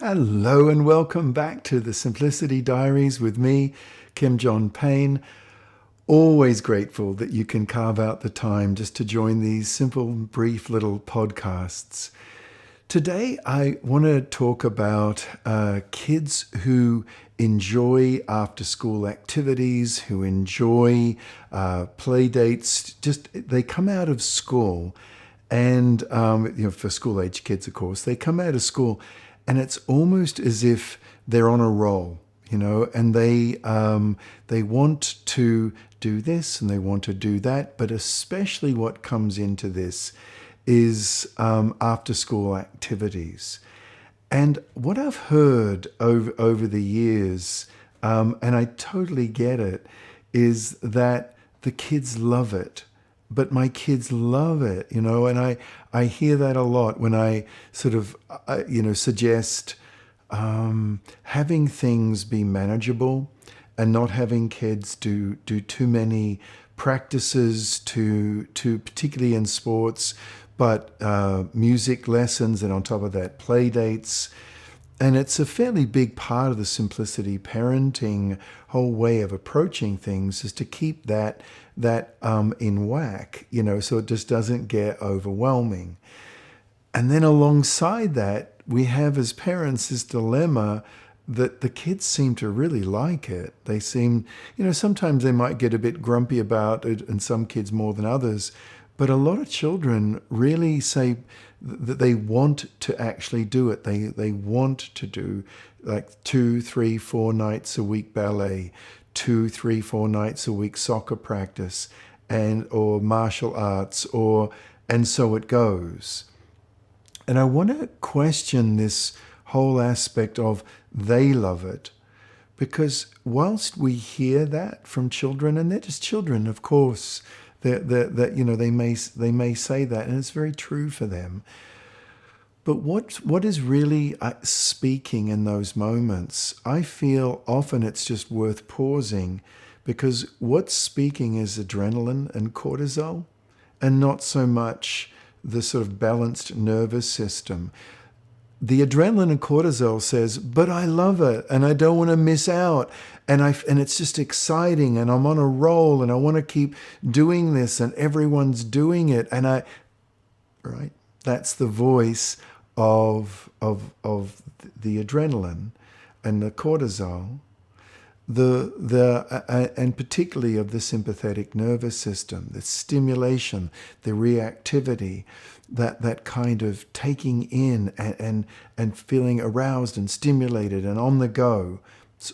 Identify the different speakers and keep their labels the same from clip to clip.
Speaker 1: Hello and welcome back to the Simplicity Diaries with me, Kim John Payne. Always grateful that you can carve out the time just to join these simple, brief little podcasts. Today, I want to talk about kids who enjoy after-school activities, who enjoy play dates. Just they come out of school, and for school-age kids, of course, they come out of school, and it's almost as if they're on a roll, and they want to do this and they want to do that, but especially what comes into this is after school activities. And what I've heard over the years, and I totally get it, is that the kids love it. But my kids love it, and I hear that a lot when I sort of, suggest having things be manageable and not having kids do too many practices to particularly in sports, but music lessons, and on top of that, play dates. And it's a fairly big part of the simplicity parenting whole way of approaching things is to keep that in whack, so it just doesn't get overwhelming. And then alongside that, we have as parents this dilemma that the kids seem to really like it. They seem, sometimes they might get a bit grumpy about it, and some kids more than others. But a lot of children really say that they want to actually do it. They want to do like 2, 3, 4 nights a week ballet, 2, 3, 4 nights a week soccer practice, or martial arts, and so it goes. And I want to question this whole aspect of they love it, because whilst we hear that from children, and they're just children, of course, they may say that, and it's very true for them. But what is really speaking in those moments? I feel often it's just worth pausing, because what's speaking is adrenaline and cortisol, and not so much the sort of balanced nervous system. The adrenaline and cortisol says, but I love it and I don't want to miss out. And it's just exciting and I'm on a roll and I want to keep doing this and everyone's doing it. Right? That's the voice of the adrenaline and the cortisol, and particularly of the sympathetic nervous system, the stimulation, the reactivity, that kind of taking in and feeling aroused and stimulated and on the go.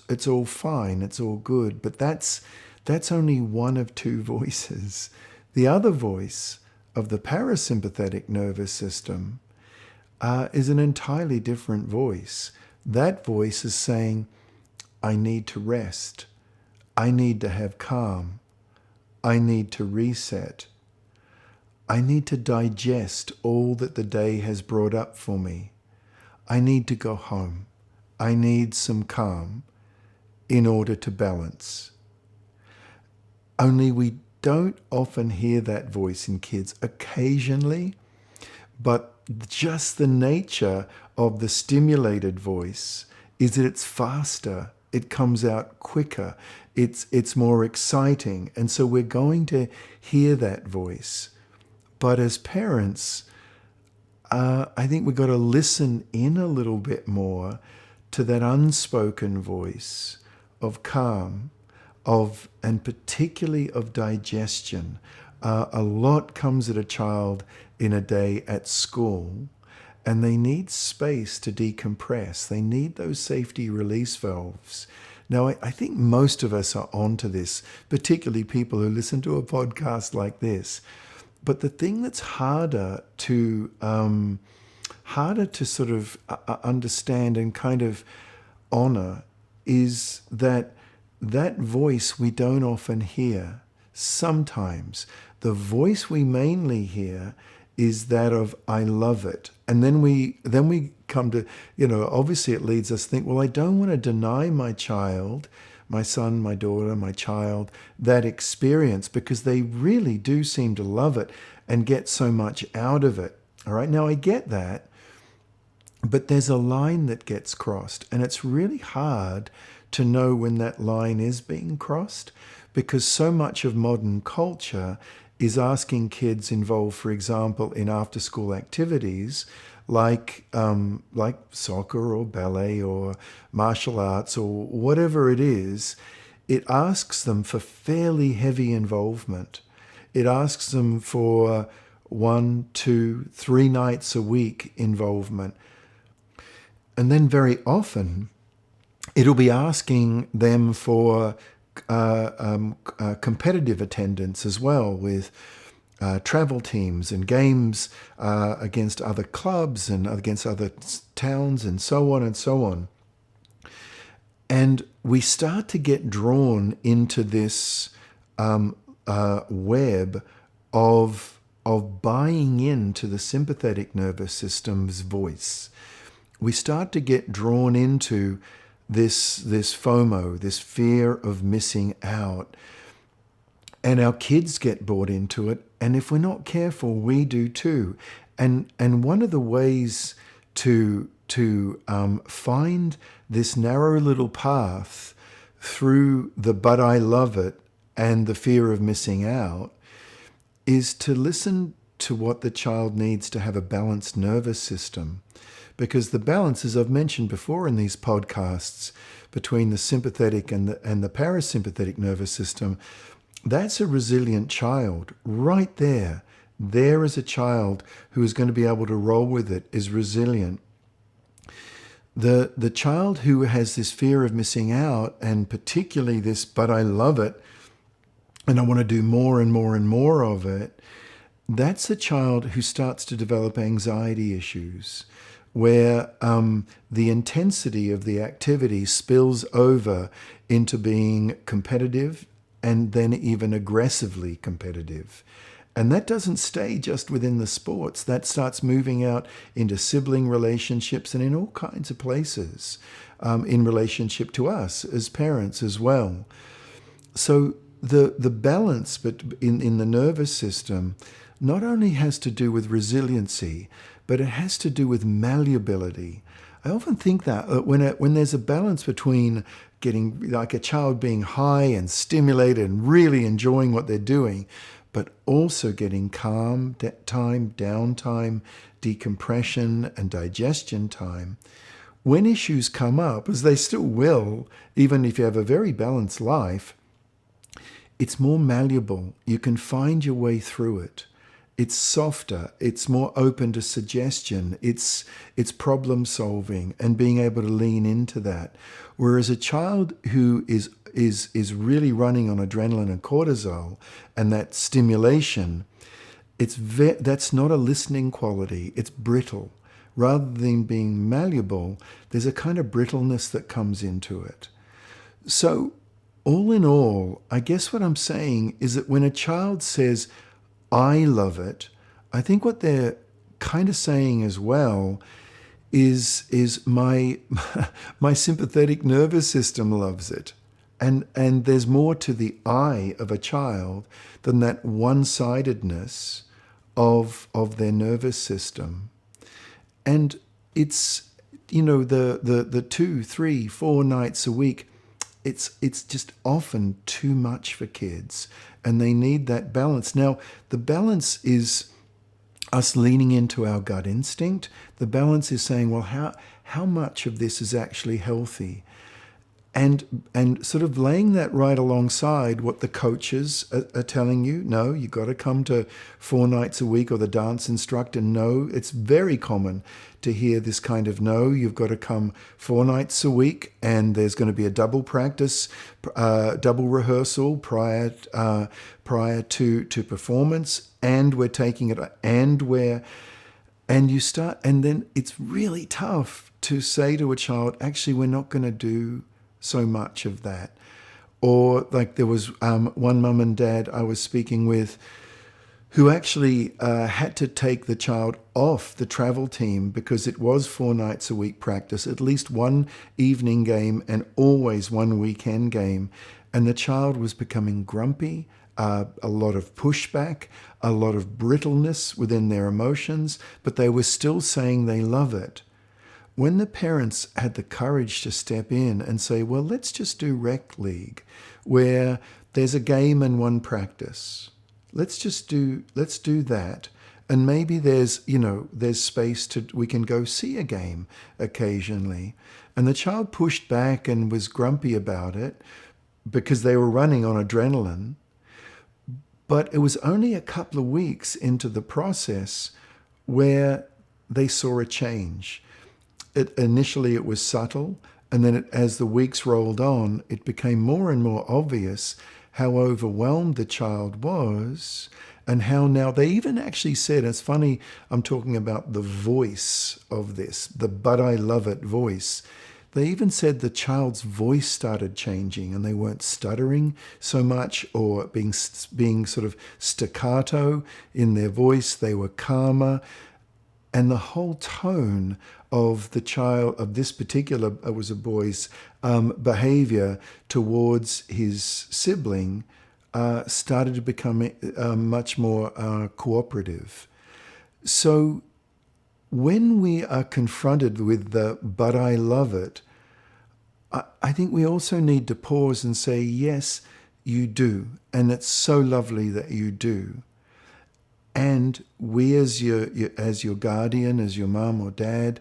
Speaker 1: It's all fine, it's all good, but that's only one of two voices. The other voice of the parasympathetic nervous system is an entirely different voice. That voice is saying, I need to rest. I need to have calm. I need to reset. I need to digest all that the day has brought up for me. I need to go home. I need some calm in order to balance. Only we don't often hear that voice in kids. Occasionally, but just the nature of the stimulated voice is that it's faster. It comes out quicker. It's more exciting. And so we're going to hear that voice. But as parents, I think we've got to listen in a little bit more to that unspoken voice of calm, and particularly of digestion. A lot comes at a child in a day at school, and they need space to decompress. They need those safety release valves. Now, I think most of us are onto this, particularly people who listen to a podcast like this. But the thing that's harder to sort of understand and kind of honor is that voice we don't often hear. Sometimes the voice we mainly hear is that of I love it. And then we come to, obviously it leads us to think, well, I don't want to deny my child, my son, my daughter, my child, that experience, because they really do seem to love it and get so much out of it. All right, now I get that. But there's a line that gets crossed, and it's really hard to know when that line is being crossed, because so much of modern culture is asking kids involved, for example, in after-school activities like soccer or ballet or martial arts or whatever it is. It asks them for fairly heavy involvement. It asks them for 1, 2, 3 nights a week involvement. And then very often it'll be asking them for competitive attendance as well, with travel teams and games against other clubs and against other towns and so on and so on. And we start to get drawn into this web of buying into the sympathetic nervous system's voice. We start to get drawn into this FOMO, this fear of missing out. And our kids get bought into it. And if we're not careful, we do too. And one of the ways to find this narrow little path through the "but I love it" and the fear of missing out is to listen to what the child needs to have a balanced nervous system. Because the balance, as I've mentioned before in these podcasts, between the sympathetic and the parasympathetic nervous system, that's a resilient child right there. There is a child who is going to be able to roll with it, is resilient. The child who has this fear of missing out, and particularly this "but I love it" and I want to do more and more and more of it, that's a child who starts to develop anxiety issues, where the intensity of the activity spills over into being competitive and then even aggressively competitive. And that doesn't stay just within the sports. That starts moving out into sibling relationships and in all kinds of places, in relationship to us as parents as well. So the balance in the nervous system not only has to do with resiliency, but it has to do with malleability. I often think that when there's a balance between getting, like a child being high and stimulated and really enjoying what they're doing, but also getting calm time, downtime, decompression and digestion time, when issues come up, as they still will, even if you have a very balanced life, it's more malleable. You can find your way through it. It's softer. It's more open to suggestion. It's problem solving and being able to lean into that. Whereas a child who is really running on adrenaline and cortisol and that stimulation, that's not a listening quality. It's brittle. Rather than being malleable, there's a kind of brittleness that comes into it. So all in all, I guess what I'm saying is that when a child says, "I love it," I think what they're kind of saying as well is my my sympathetic nervous system loves it. And there's more to the "I" of a child than that one-sidedness of their nervous system. And it's, the 2, 3, 4 nights a week, it's just often too much for kids, and they need that balance. Now, the balance is us leaning into our gut instinct. The balance is saying, well, how much of this is actually healthy? And sort of laying that right alongside what the coaches are telling you. No, you got to come to 4 nights a week, or the dance instructor. No, it's very common to hear this kind of no. You've got to come 4 nights a week, and there's going to be a double practice, double rehearsal prior to performance, and we're taking it, and you start, and then it's really tough to say to a child, actually, we're not going to do so much of that. Or like there was one mum and dad I was speaking with who actually had to take the child off the travel team because it was 4 nights a week practice, at least one evening game and always one weekend game. And the child was becoming grumpy, a lot of pushback, a lot of brittleness within their emotions, but they were still saying they love it. when the parents had the courage to step in and say, well, let's just do rec league, where there's a game and one practice. Let's do that. And maybe there's space we can go see a game occasionally. And the child pushed back and was grumpy about it because they were running on adrenaline. But it was only a couple of weeks into the process where they saw a change. Initially it was subtle, and then as the weeks rolled on, it became more and more obvious how overwhelmed the child was, and how now they even actually said, it's funny, I'm talking about the voice of this, the "but I love it" voice. They even said the child's voice started changing, and they weren't stuttering so much or being sort of staccato in their voice. They were calmer. And the whole tone of the child, of this particular, it was a boy's behavior towards his sibling started to become much more cooperative. So when we are confronted with the "but I love it," I think we also need to pause and say, yes, you do. And it's so lovely that you do. And we as your guardian, as your mum or dad,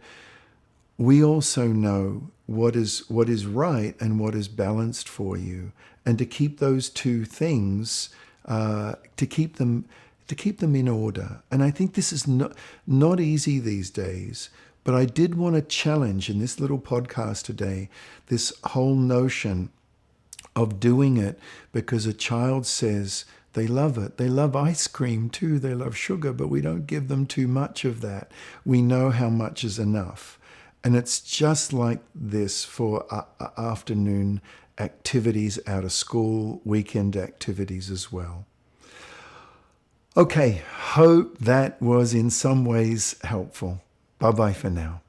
Speaker 1: we also know what is right and what is balanced for you. And to keep those two things, to keep them in order. And I think this is not easy these days. But I did want to challenge in this little podcast today this whole notion of doing it because a child says they love it. They love ice cream too. They love sugar, but we don't give them too much of that. We know how much is enough. And it's just like this for afternoon activities out of school, weekend activities as well. Okay, hope that was in some ways helpful. Bye-bye for now.